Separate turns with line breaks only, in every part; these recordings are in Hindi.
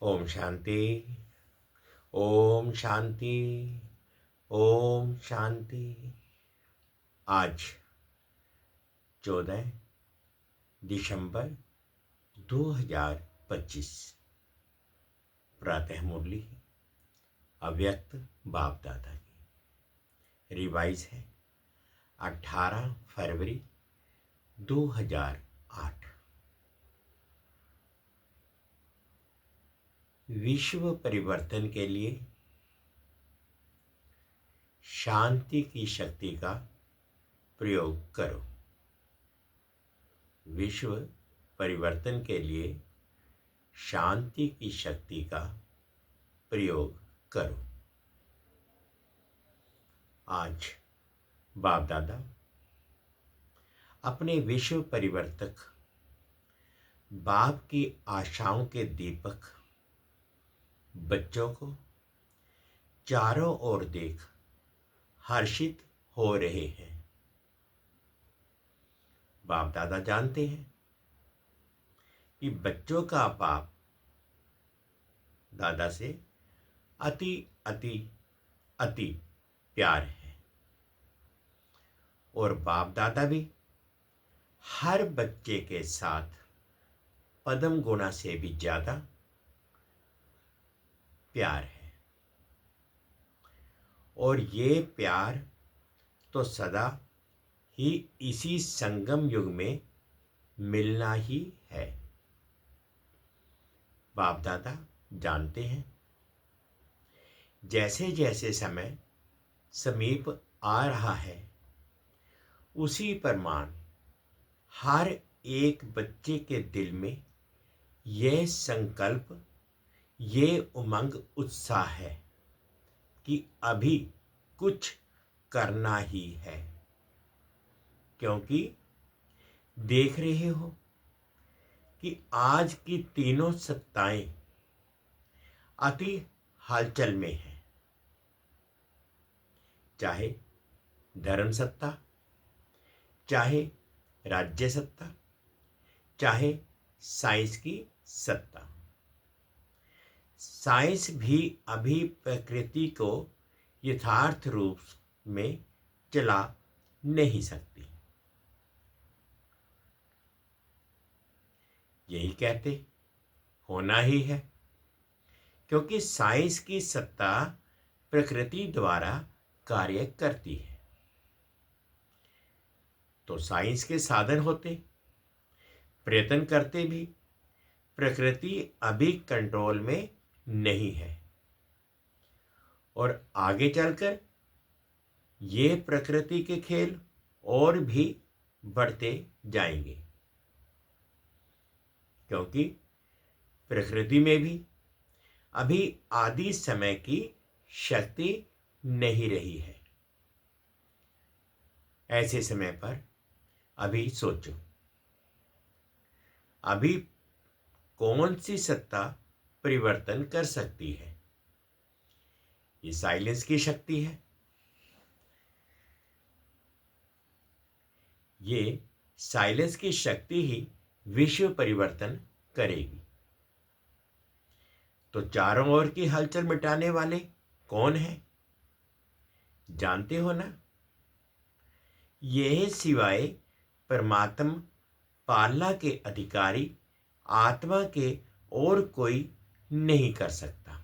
ओम शांति। ओम शांति। ओम शांति। आज 14 दिसंबर 2025 प्रातः मुरली अव्यक्त बाप दादा की रिवाइज है 18 फरवरी 2008। विश्व परिवर्तन के लिए शांति की शक्ति का प्रयोग करो। विश्व परिवर्तन के लिए शांति की शक्ति का प्रयोग करो। आज बाप दादा अपने विश्व परिवर्तक बाप की आशाओं के दीपक बच्चों को चारों ओर देख हर्षित हो रहे हैं। बाप दादा जानते हैं कि बच्चों का बाप दादा से अति अति अति प्यार है और बाप दादा भी हर बच्चे के साथ पदम गुणा से भी ज्यादा प्यार है और ये प्यार तो सदा ही इसी संगम युग में मिलना ही है। बाप दादा जानते हैं जैसे जैसे समय समीप आ रहा है उसी प्रमाण हर एक बच्चे के दिल में यह संकल्प, ये उमंग, उत्साह है कि अभी कुछ करना ही है, क्योंकि देख रहे हो कि आज की तीनों सत्ताएं अति हलचल में हैं। चाहे धर्म सत्ता, चाहे राज्य सत्ता, चाहे साइंस की सत्ता। साइंस भी अभी प्रकृति को यथार्थ रूप में चला नहीं सकती। यही कहते होना ही है, क्योंकि साइंस की सत्ता प्रकृति द्वारा कार्य करती है। तो साइंस के साधन होते, प्रयत्न करते भी प्रकृति अभी कंट्रोल में नहीं है और आगे चलकर ये प्रकृति के खेल और भी बढ़ते जाएंगे, क्योंकि प्रकृति में भी अभी आदि समय की शक्ति नहीं रही है। ऐसे समय पर अभी सोचो, अभी कौन सी सत्ता परिवर्तन कर सकती है? ये साइलेंस की शक्ति है। ये साइलेंस की शक्ति ही विश्व परिवर्तन करेगी। तो चारों ओर की हलचल मिटाने वाले कौन हैं? जानते हो ना? ये सिवाय परमात्मा पालना के अधिकारी आत्मा के और कोई नहीं कर सकता।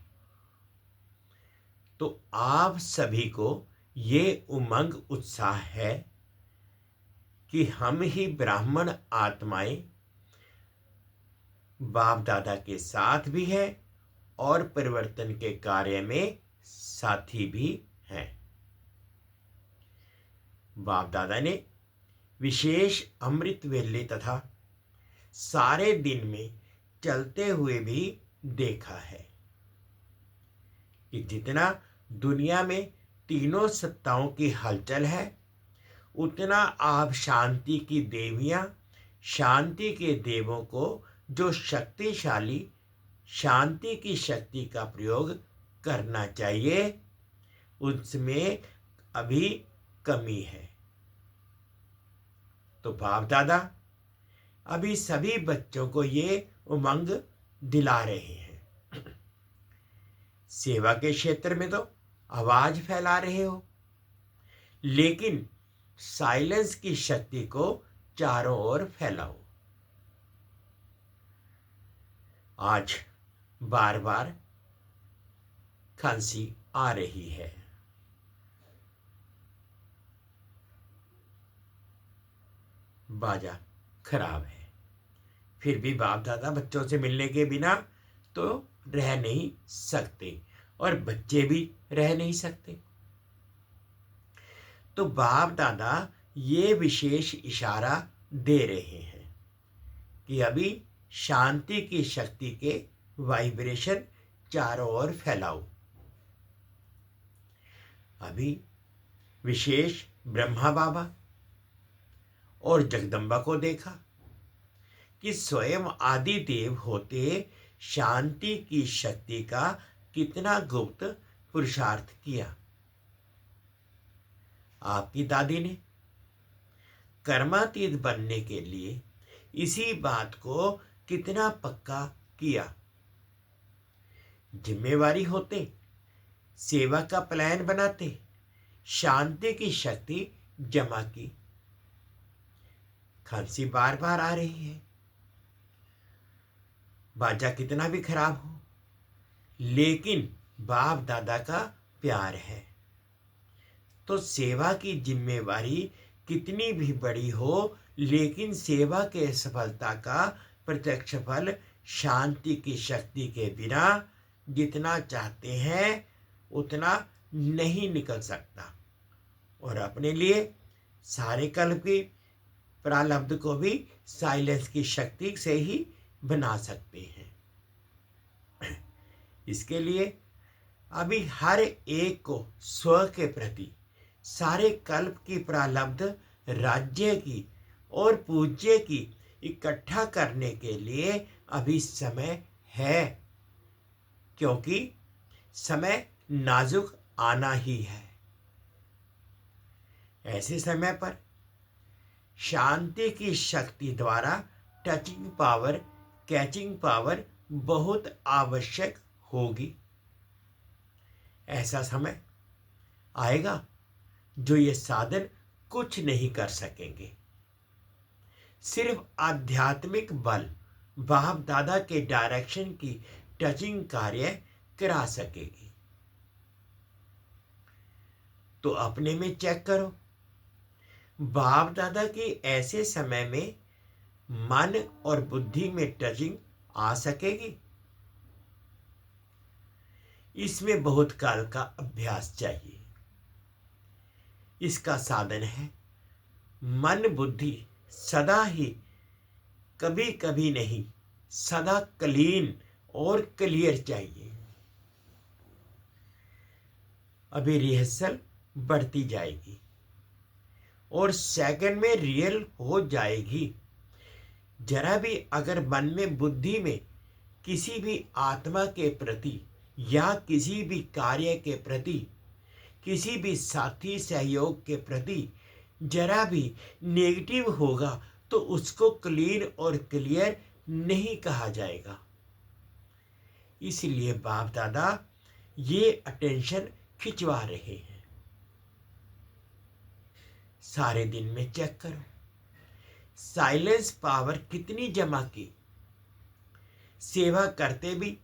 तो आप सभी को ये उमंग, उत्साह है कि हम ही ब्राह्मण आत्माएं बाप दादा के साथ भी है और परिवर्तन के कार्य में साथी भी हैं। बाप दादा ने विशेष अमृत वेले तथा सारे दिन में चलते हुए भी देखा है कि जितना दुनिया में तीनों सत्ताओं की हलचल है, उतना आप शांति की देवियां, शांति के देवों को जो शक्तिशाली शांति की शक्ति का प्रयोग करना चाहिए, उसमें अभी कमी है। तो बाप दादा अभी सभी बच्चों को ये उमंग दिला रहे हैं सेवा के क्षेत्र में तो आवाज फैला रहे हो, लेकिन साइलेंस की शक्ति को चारों ओर फैलाओ। आज बार बार खांसी आ रही है, बाजा खराब है, फिर भी बाप दादा बच्चों से मिलने के बिना तो रह नहीं सकते और बच्चे भी रह नहीं सकते। तो बाप दादा ये विशेष इशारा दे रहे हैं कि अभी शांति की शक्ति के वाइब्रेशन चारों ओर फैलाओ। अभी विशेष ब्रह्मा बाबा और जगदम्बा को देखा कि स्वयं आदि देव होते शांति की शक्ति का कितना गुप्त पुरुषार्थ किया। आपकी दादी ने कर्मातीत बनने के लिए इसी बात को कितना पक्का किया। जिम्मेवारी होते, सेवा का प्लान बनाते, शांति की शक्ति जमा की। खांसी बार बार आ रही है, बाजा कितना भी खराब हो, लेकिन बाप दादा का प्यार है। तो सेवा की जिम्मेवारी कितनी भी बड़ी हो, लेकिन सेवा के सफलता का प्रत्यक्ष फल शांति की शक्ति के बिना जितना चाहते हैं उतना नहीं निकल सकता। और अपने लिए सारे कल्प की प्रारब्ध को भी साइलेंस की शक्ति से ही बना सकते हैं। इसके लिए अभी हर एक को स्व के प्रति सारे कल्प की प्रारब्ध राज्य की और पूज्य की इकट्ठा करने के लिए अभी समय है, क्योंकि समय नाजुक आना ही है। ऐसे समय पर शांति की शक्ति द्वारा टचिंग पावर, कैचिंग पावर बहुत आवश्यक होगी। ऐसा समय आएगा जो ये साधन कुछ नहीं कर सकेंगे। सिर्फ आध्यात्मिक बल बाप दादा के डायरेक्शन की टचिंग कार्य करा सकेगी। तो अपने में चेक करो, बाप दादा की ऐसे समय में मन और बुद्धि में टचिंग आ सकेगी? इसमें बहुत काल का अभ्यास चाहिए। इसका साधन है मन बुद्धि सदा ही, कभी कभी नहीं, सदा क्लीन और क्लियर चाहिए। अभी रिहर्सल बढ़ती जाएगी और सेकंड में रियल हो जाएगी। जरा भी अगर मन में बुद्धि में किसी भी आत्मा के प्रति या किसी भी कार्य के प्रति, किसी भी साथी सहयोग के प्रति जरा भी नेगेटिव होगा तो उसको क्लीन और क्लियर नहीं कहा जाएगा। इसलिए बाप दादा ये अटेंशन खिंचवा रहे हैं। सारे दिन में चेक करो साइलेंस पावर कितनी जमा की। सेवा करते भी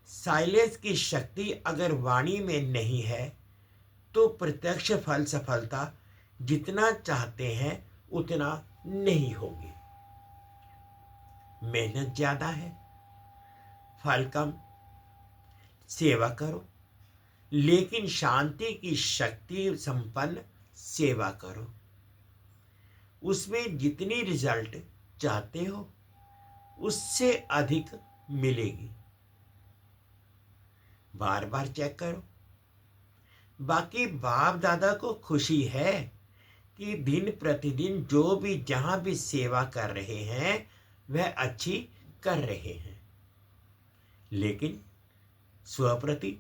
साइलेंस की शक्ति अगर वाणी में नहीं है तो प्रत्यक्ष फल सफलता जितना चाहते हैं उतना नहीं होगी। मेहनत ज्यादा है, फल कम। सेवा करो, लेकिन शांति की शक्ति संपन्न सेवा करो। उसमें जितनी रिजल्ट चाहते हो उससे अधिक मिलेगी। बार बार चेक करो। बाकी बाप दादा को खुशी है कि दिन प्रतिदिन जो भी जहां भी सेवा कर रहे हैं वह अच्छी कर रहे हैं, लेकिन स्वप्रति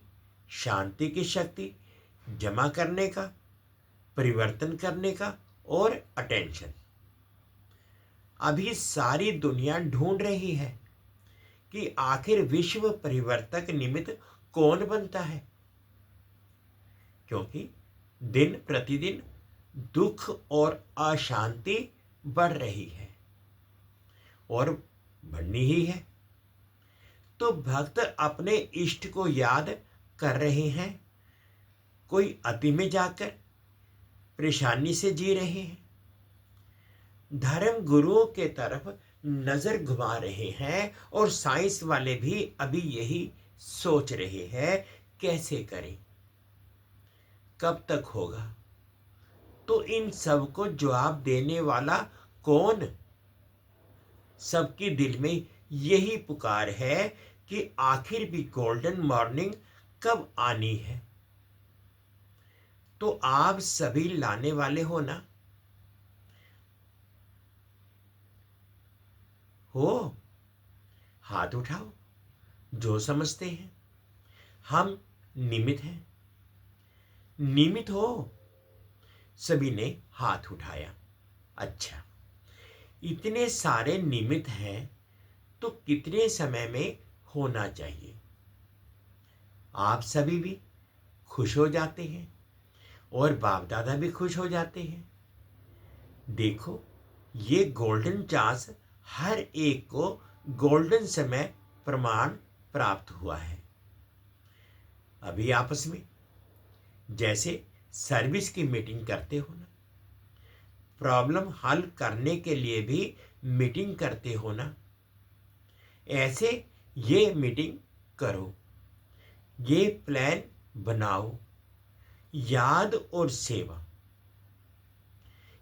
शांति की शक्ति जमा करने का, परिवर्तन करने का और अटेंशन। अभी सारी दुनिया ढूंढ रही है कि आखिर विश्व परिवर्तक निमित्त कौन बनता है? क्योंकि दिन प्रतिदिन दुख और अशांति बढ़ रही है और बढ़नी ही है। तो भक्त अपने इष्ट को याद कर रहे हैं, कोई अति में जाकर परेशानी से जी रहे हैं, धर्म गुरुओं के तरफ नजर घुमा रहे हैं और साइंस वाले भी अभी यही सोच रहे हैं कैसे करें, कब तक होगा। तो इन सब को जवाब देने वाला कौन? सबके दिल में यही पुकार है कि आखिर भी गोल्डन मॉर्निंग कब आनी है। तो आप सभी लाने वाले हो ना? हो? हाथ उठाओ जो समझते हैं। हम निमित्त हैं। निमित्त हो? सभी ने हाथ उठाया। अच्छा, इतने सारे निमित्त हैं तो कितने समय में होना चाहिए? आप सभी भी खुश हो जाते हैं और बाप दादा भी खुश हो जाते हैं। देखो, ये गोल्डन चांस हर एक को गोल्डन समय प्रमाण प्राप्त हुआ है। अभी आपस में जैसे सर्विस की मीटिंग करते हो ना, प्रॉब्लम हल करने के लिए भी मीटिंग करते हो ना, ऐसे ये मीटिंग करो, ये प्लान बनाओ। याद और सेवा।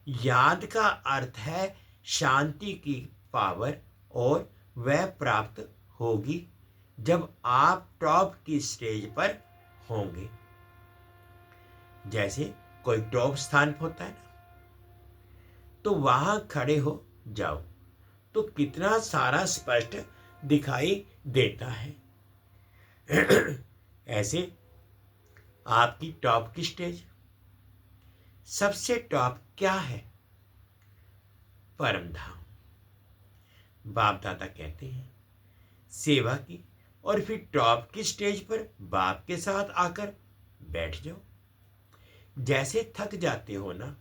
याद का अर्थ है शांति की पावर, और वह प्राप्त होगी जब आप टॉप की स्टेज पर होंगे। जैसे कोई टॉप स्थान होता है ना, तो वहां खड़े हो जाओ तो कितना सारा स्पष्ट दिखाई देता है। ऐसे आपकी टॉप की स्टेज, सबसे टॉप क्या है? परम धाम। बाप दादा कहते हैं सेवा की, और फिर टॉप की स्टेज पर बाप के साथ आकर बैठ जाओ। जैसे थक जाते हो ना,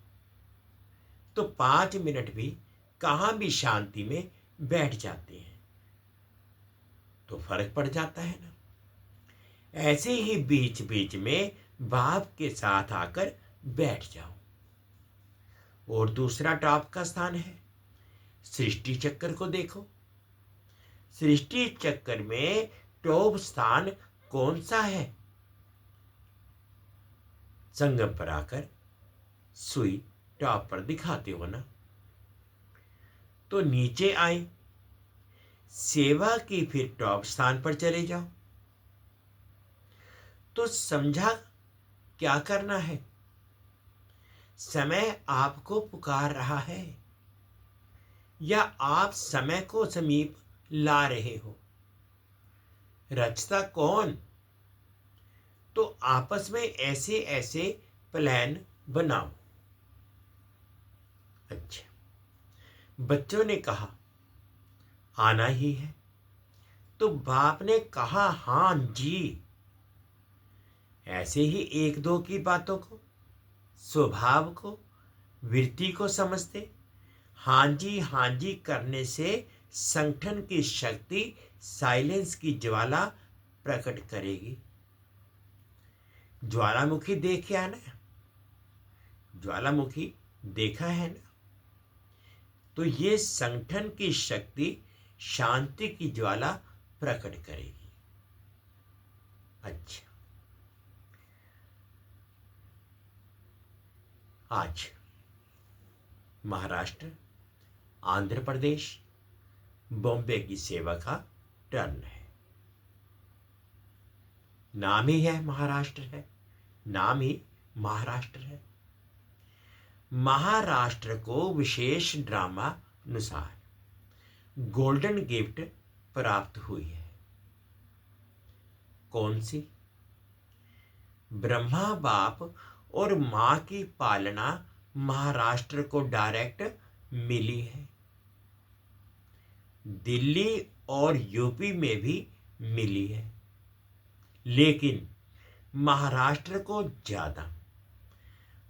तो 5 मिनट भी कहां भी शांति में बैठ जाते हैं तो फर्क पड़ जाता है ना। ऐसे ही बीच बीच में बाप के साथ आकर बैठ जाओ। और दूसरा टॉप का स्थान है सृष्टि चक्कर को देखो। सृष्टि चक्कर में टॉप स्थान कौन सा है? संगम पर आकर सुई टॉप पर दिखाते हो ना, तो नीचे आए, सेवा की फिर टॉप स्थान पर चले जाओ। तो समझा क्या करना है? समय आपको पुकार रहा है या आप समय को समीप ला रहे हो? रचता कौन? तो आपस में ऐसे ऐसे प्लान बनाओ। अच्छा, बच्चों ने कहा आना ही है, तो बाप ने कहा हां जी। ऐसे ही एक दो की बातों को, स्वभाव को, वृत्ति को समझते हाँ जी करने से संगठन की शक्ति साइलेंस की ज्वाला प्रकट करेगी। ज्वालामुखी देखे है ना? ज्वालामुखी देखा है ना? तो ये संगठन की शक्ति शांति की ज्वाला प्रकट करेगी। अच्छा, आज महाराष्ट्र, आंध्र प्रदेश, बॉम्बे की सेवा का टर्न है। नाम ही है महाराष्ट्र है, नाम ही महाराष्ट्र है। महाराष्ट्र को विशेष ड्रामा अनुसार गोल्डन गिफ्ट प्राप्त हुई है। कौन सी? ब्रह्मा बाप और मां की पालना महाराष्ट्र को डायरेक्ट मिली है। दिल्ली और यूपी में भी मिली है, लेकिन महाराष्ट्र को ज़्यादा।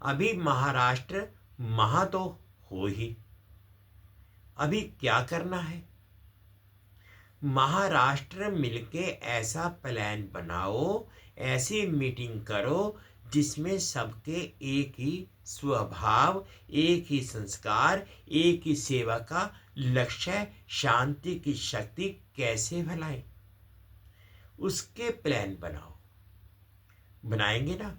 अभी महाराष्ट्र महा तो हो ही, अभी क्या करना है? महाराष्ट्र मिलके ऐसा प्लान बनाओ, ऐसी मीटिंग करो जिसमें सबके एक ही स्वभाव, एक ही संस्कार, एक ही सेवा का लक्ष्य, शांति की शक्ति कैसे फैलाएं, उसके प्लान बनाओ। बनाएंगे ना?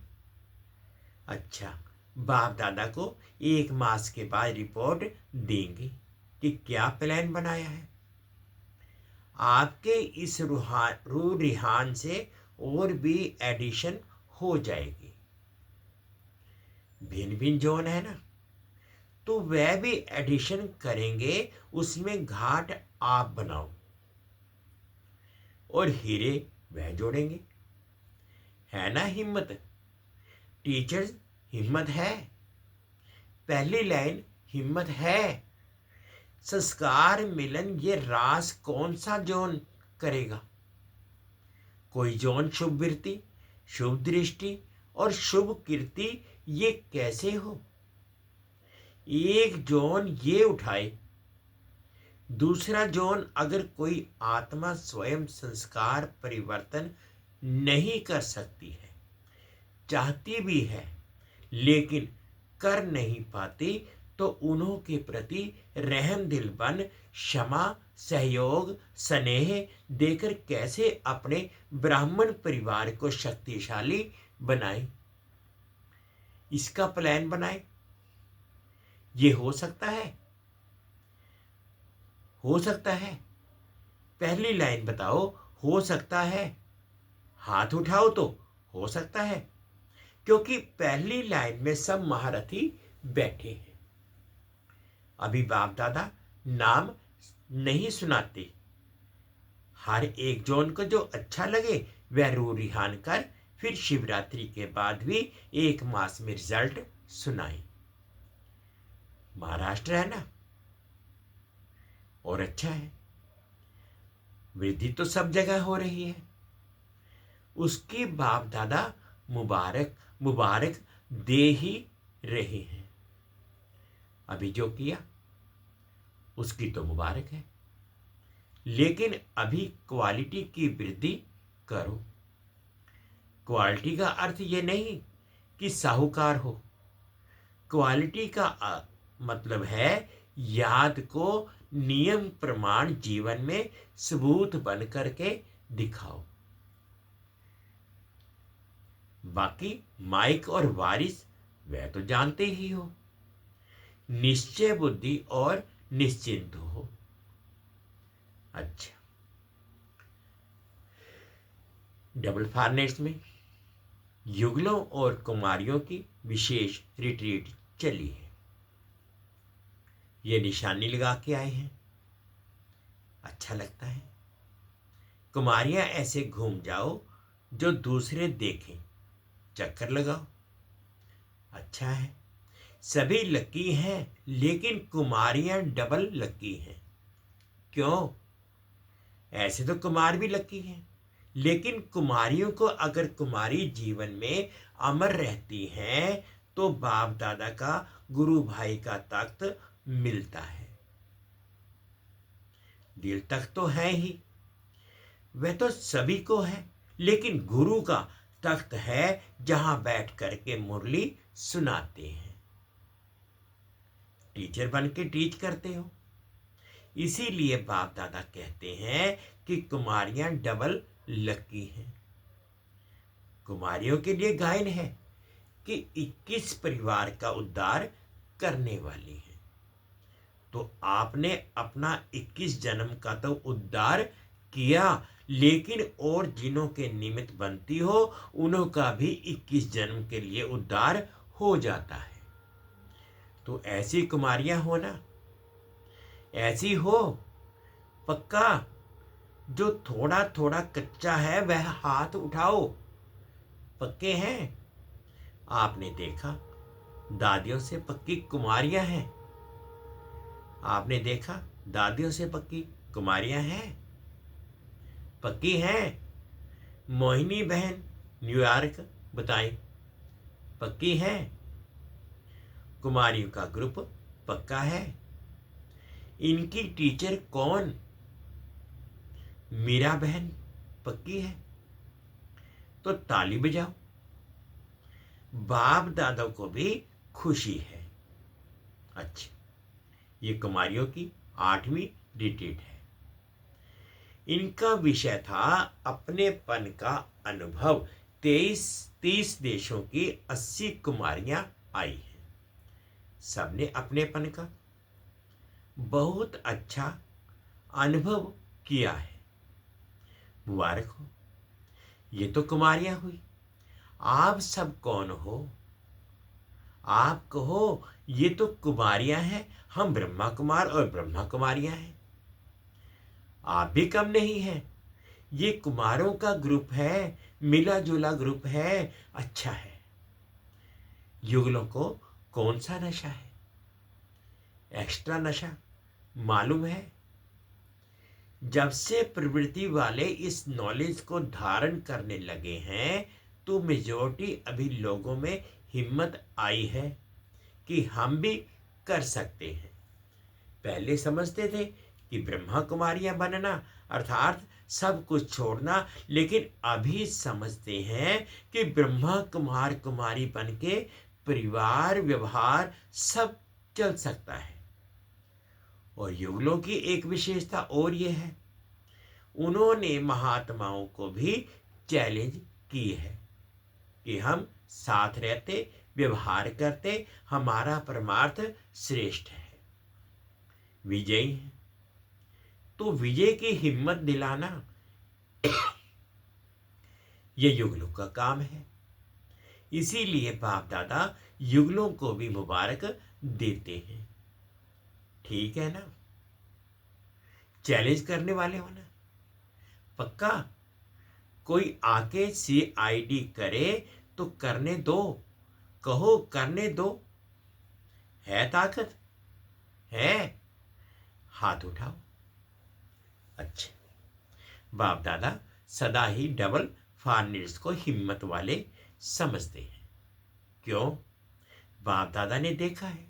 अच्छा, बाप दादा को 1 मास के बाद रिपोर्ट देंगे कि क्या प्लान बनाया है। आपके इस रुझान से और भी एडिशन हो जाएगी। भिन्न भिन्न जोन है ना, तो वह भी एडिशन करेंगे, उसमें घाट आप बनाओ और हीरे वह जोड़ेंगे। है ना हिम्मत? टीचर्स, हिम्मत है। पहली लाइन हिम्मत है। संस्कार मिलन ये रास कौन सा जोन करेगा? कोई जोन शुभ वृत्ति, शुभ दृष्टि और शुभ कीर्ति ये कैसे हो? एक जोन ये उठाए, दूसरा जोन अगर कोई आत्मा स्वयं संस्कार परिवर्तन नहीं कर सकती है, चाहती भी है लेकिन कर नहीं पाती, तो उन्हों के प्रति रहम दिल बन क्षमा, सहयोग, स्नेह देकर कैसे अपने ब्राह्मण परिवार को शक्तिशाली बनाए, इसका प्लान बनाए। ये हो सकता है? हो सकता है? पहली लाइन बताओ, हो सकता है? हाथ उठाओ तो हो सकता है, क्योंकि पहली लाइन में सब महारथी बैठे हैं। अभी बाप दादा नाम नहीं सुनाते, हर एक जोन को जो अच्छा लगे वह रिहान कर फिर शिवरात्रि के बाद भी 1 मास में रिजल्ट सुनाए। महाराष्ट्र है ना, और अच्छा है, वृद्धि तो सब जगह हो रही है। उसके बाप दादा मुबारक मुबारक दे ही रहे हैं। अभी जो किया उसकी तो मुबारक है, लेकिन अभी क्वालिटी की वृद्धि करो। क्वालिटी का अर्थ ये नहीं कि साहूकार हो। क्वालिटी का मतलब है याद को नियम प्रमाण जीवन में सबूत बन करके दिखाओ। बाकी माइक और वारिस वह तो जानते ही हो, निश्चय बुद्धि और निश्चिंत हो। अच्छा, डबल फॉर्नेट्स में युगलों और कुमारियों की विशेष रिट्रीट चली है। ये निशानी लगा के आए हैं, अच्छा लगता है। कुमारियां ऐसे घूम जाओ जो दूसरे देखें, चक्कर लगाओ, अच्छा है। सभी लकी हैं, लेकिन कुमारियां डबल लकी हैं। क्यों? ऐसे तो कुमार भी लकी हैं, लेकिन कुमारियों को अगर कुमारी जीवन में अमर रहती हैं तो बाप दादा का गुरु भाई का तख्त मिलता है। दिल तख्त तो है ही, वह तो सभी को है, लेकिन गुरु का तख्त है जहां बैठ करके मुरली सुनाते हैं। टीचर बन के टीच करते हो, इसीलिए बाप दादा कहते हैं कि कुमारियां डबल लकी हैं। कुमारियों के लिए गायन है कि 21 परिवार का उद्धार करने वाली है। तो आपने अपना 21 जन्म का तो उद्धार किया, लेकिन और जिनों के निमित्त बनती हो उन्हों का भी 21 जन्म के लिए उद्धार हो जाता है। तो ऐसी कुमारियां हो ना, ऐसी हो पक्का। जो थोड़ा थोड़ा कच्चा है वह हाथ उठाओ, पक्के हैं। आपने देखा दादियों से पक्की कुमारियां हैं, आपने देखा दादियों से पक्की कुमारियां हैं, पक्की हैं। मोहिनी बहन न्यूयॉर्क बताएं, पक्की है? कुमारियों का ग्रुप पक्का है? इनकी टीचर कौन? मीरा बहन पक्की है? तो ताली बजाओ। बाप दादा को भी खुशी है। अच्छा, ये कुमारियों की 8वीं रिट्रीट है। इनका विषय था अपनेपन का अनुभव। 30 देशों की 80 कुमारियां आई हैं। सबने अपनेपन का बहुत अच्छा अनुभव किया है। मुबारक हो। ये तो कुमारियां हुई। आप सब कौन हो? आप कहो, ये तो कुमारियां हैं, हम ब्रह्मा कुमार और ब्रह्मा कुमारियां हैं। आप भी कम नहीं हैं। ये कुमारों का ग्रुप है, मिला जुला ग्रुप है, अच्छा है। युगलों को कौन सा नशा है? एक्स्ट्रा नशा मालूम है? जब से प्रवृत्ति वाले इस नॉलेज को धारण करने लगे हैं, तो मेजॉरिटी अभी लोगों में हिम्मत आई है कि हम भी कर सकते हैं। पहले समझते थे कि ब्रह्मा कुमारियां बनना अर्थात सब कुछ छोड़ना, लेकिन अभी समझते हैं कि ब्रह्मा कुमार कुमारी बन के परिवार व्यवहार सब चल सकता है। और युगलों की एक विशेषता और ये है, उन्होंने महात्माओं को भी चैलेंज की है कि हम साथ रहते, व्यवहार करते, हमारा परमार्थ श्रेष्ठ है, विजयी है। तो विजय की हिम्मत दिलाना ये युगलों का काम है। इसीलिए बाप दादा युगलों को भी मुबारक देते हैं। ठीक है ना? चैलेंज करने वाले हो ना? पक्का? कोई आके CID करे तो करने दो। कहो करने दो। है ताकत? है? हाथ उठाओ। अच्छा, बाप दादा सदा ही डबल फार्निट्स को हिम्मत वाले समझते हैं। क्यों? बाप दादा ने देखा है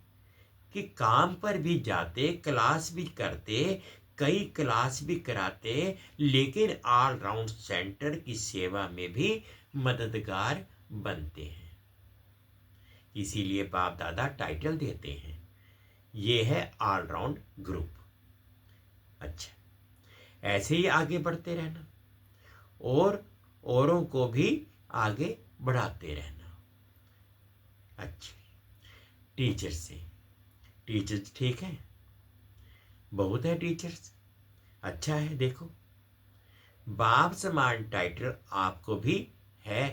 कि काम पर भी जाते, क्लास भी करते, कई क्लास भी कराते, लेकिन ऑलराउंड सेंटर की सेवा में भी मददगार बनते हैं। इसीलिए बाप दादा टाइटल देते हैं, ये है ऑलराउंड ग्रुप। अच्छा, ऐसे ही आगे बढ़ते रहना और औरों को भी आगे बढ़ाते रहना। अच्छा, टीचर से टीचर्स ठीक है? बहुत है टीचर्स। अच्छा है। देखो, बाप समान टाइटल आपको भी है।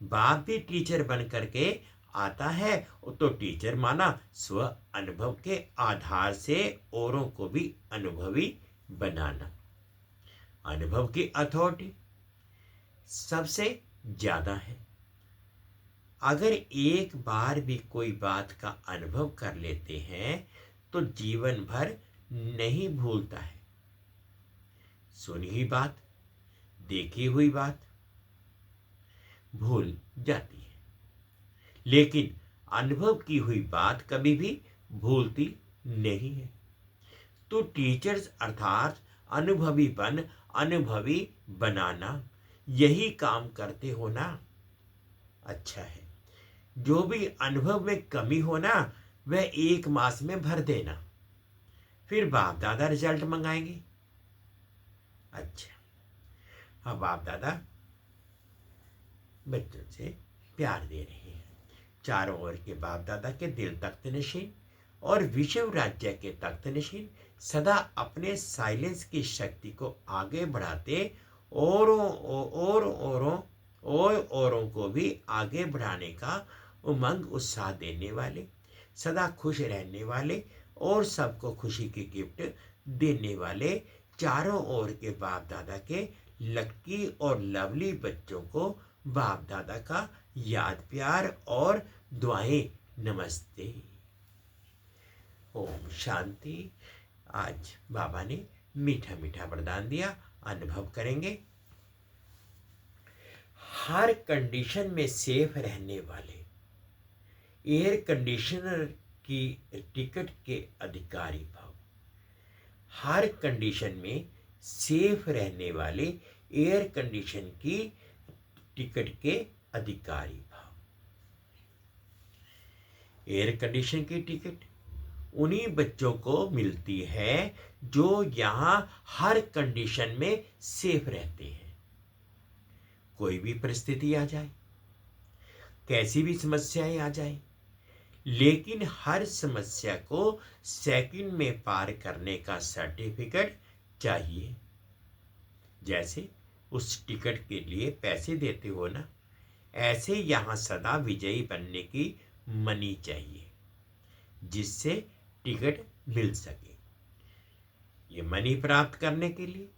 बाप भी टीचर बन करके आता है, तो टीचर माना स्व अनुभव के आधार से औरों को भी अनुभवी बनाना। अनुभव की अथॉरिटी सबसे ज्यादा है। अगर एक बार भी कोई बात का अनुभव कर लेते हैं तो जीवन भर नहीं भूलता है। सुनी हुई बात, देखी हुई बात भूल जाती है, लेकिन अनुभव की हुई बात कभी भी भूलती नहीं है। तो टीचर्स अर्थात अनुभवीपन, अनुभवी बनाना, यही काम करते हो ना? अच्छा है। जो भी अनुभव में कमी हो ना, वह 1 मास में भर देना, फिर बाप दादा रिजल्ट मंगाएंगे। अच्छा, हाँ, बाप दादा बच्चों से प्यार दे रहे हैं। चारों ओर के बाप दादा के दिल तख्त नशीन और विश्व राज्य के तख्त नशीन सदा अपने साइलेंस की शक्ति को आगे बढ़ाते औरों को भी आगे बढ़ाने का उमंग उत्साह देने वाले, सदा खुश रहने वाले और सबको खुशी की गिफ्ट देने वाले चारों ओर के बाप दादा के लक्की और लवली बच्चों को बाप दादा का याद प्यार और दुआएं। नमस्ते। ओम शांति। आज बाबा ने मीठा मीठा वरदान दिया, अनुभव करेंगे। हर कंडीशन में सेफ रहने वाले एयर कंडीशनर की टिकट के अधिकारी भव। हर कंडीशन में सेफ रहने वाले एयर कंडीशन की टिकट के अधिकारी भव। एयर कंडीशन की टिकट उन्हीं बच्चों को मिलती है जो यहाँ हर कंडीशन में सेफ रहते हैं। कोई भी परिस्थिति आ जाए, कैसी भी समस्याएं आ जाए, लेकिन हर समस्या को सेकंड में पार करने का सर्टिफिकेट चाहिए। जैसे उस टिकट के लिए पैसे देते हो ना, ऐसे यहाँ सदा विजयी बनने की मनी चाहिए जिससे टिकट मिल सके। ये मनी प्राप्त करने के लिए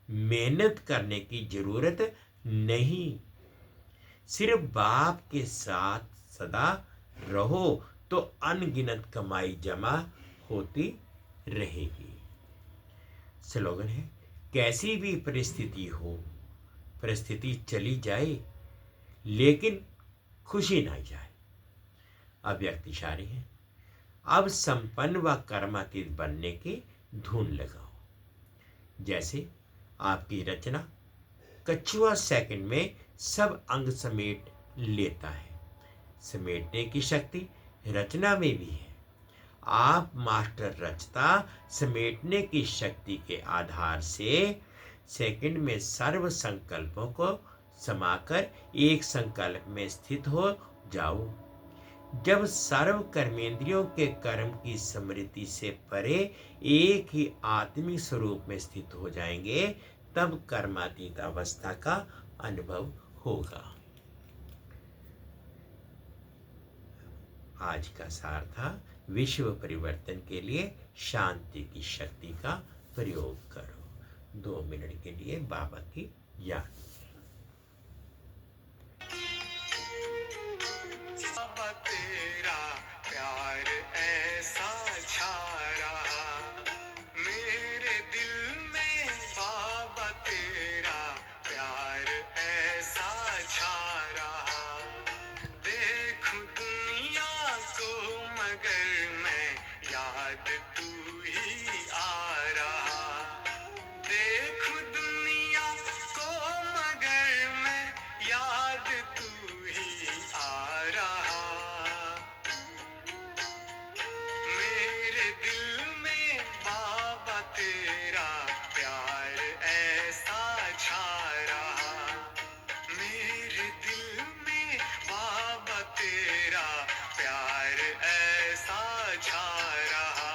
मेहनत करने की जरूरत नहीं, सिर्फ बाप के साथ सदा रहो तो अनगिनत कमाई जमा होती रहेगी। स्लोगन है, कैसी भी परिस्थिति हो, परिस्थिति चली जाए लेकिन खुशी ना जाए। अव्यक्त इशारे हैं, अब संपन्न व कर्मातीत बनने की धुन लगाओ। जैसे आपकी रचना कछुआ सेकंड में सब अंग समेट लेता है, समेटने की शक्ति रचना में भी है। आप मास्टर रचता समेटने की शक्ति के आधार से सेकंड में सर्व संकल्पों को समाकर एक संकल्प में स्थित हो जाओ। जब सर्व कर्मेंद्रियों के कर्म की स्मृति से परे एक ही आत्मिक स्वरूप में स्थित हो जाएंगे, तब कर्मातीत अवस्था का अनुभव होगा। आज का सार था, विश्व परिवर्तन के लिए शांति की शक्ति का प्रयोग करो। 2 मिनट के लिए बाबा की याद।
बाबा तेरा प्यार ऐसा छा रहा मेरे दिल में, बाबा तेरा प्यार ऐसा छा रहा। देखूं दुनिया को मगर मैं याद तू ही आ रहा। देखूं दुनिया को मगर मैं याद तू ही आ रहा। मेरे दिल में बाबा तेरा प्यार ऐसा छा रहा। मेरे दिल में बाबा तेरा प्यार ऐसा छा रहा।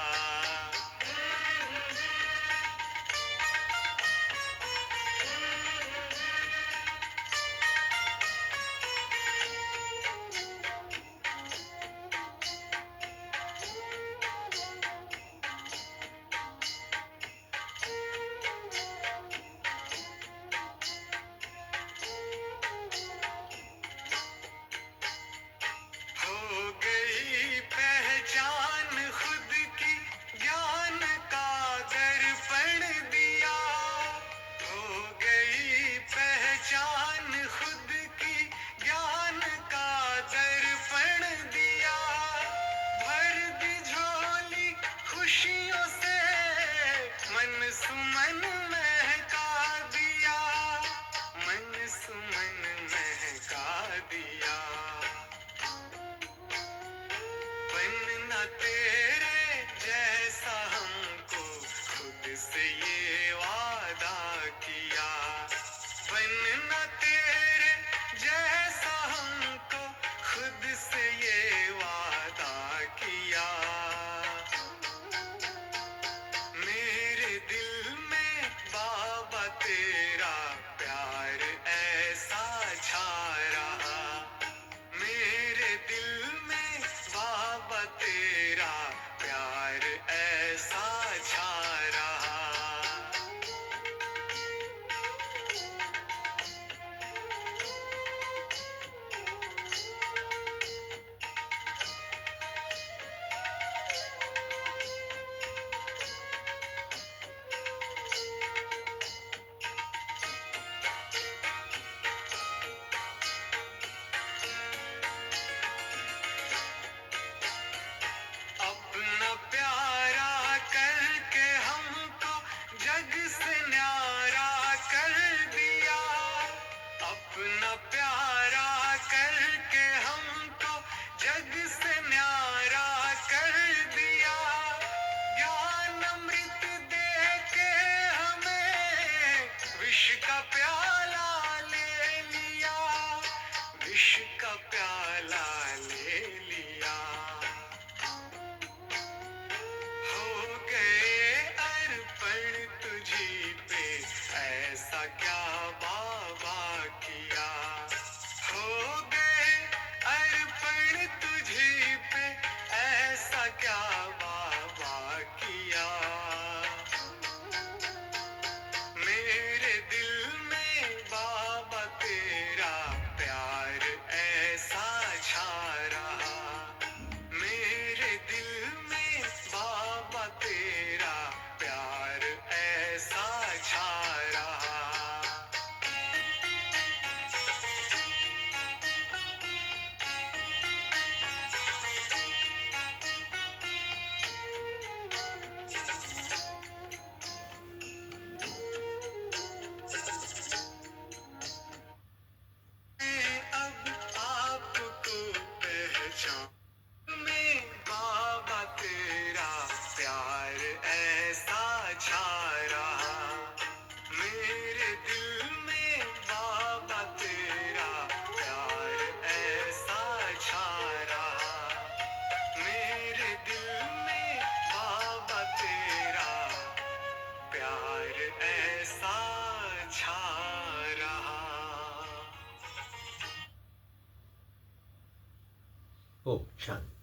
शांति।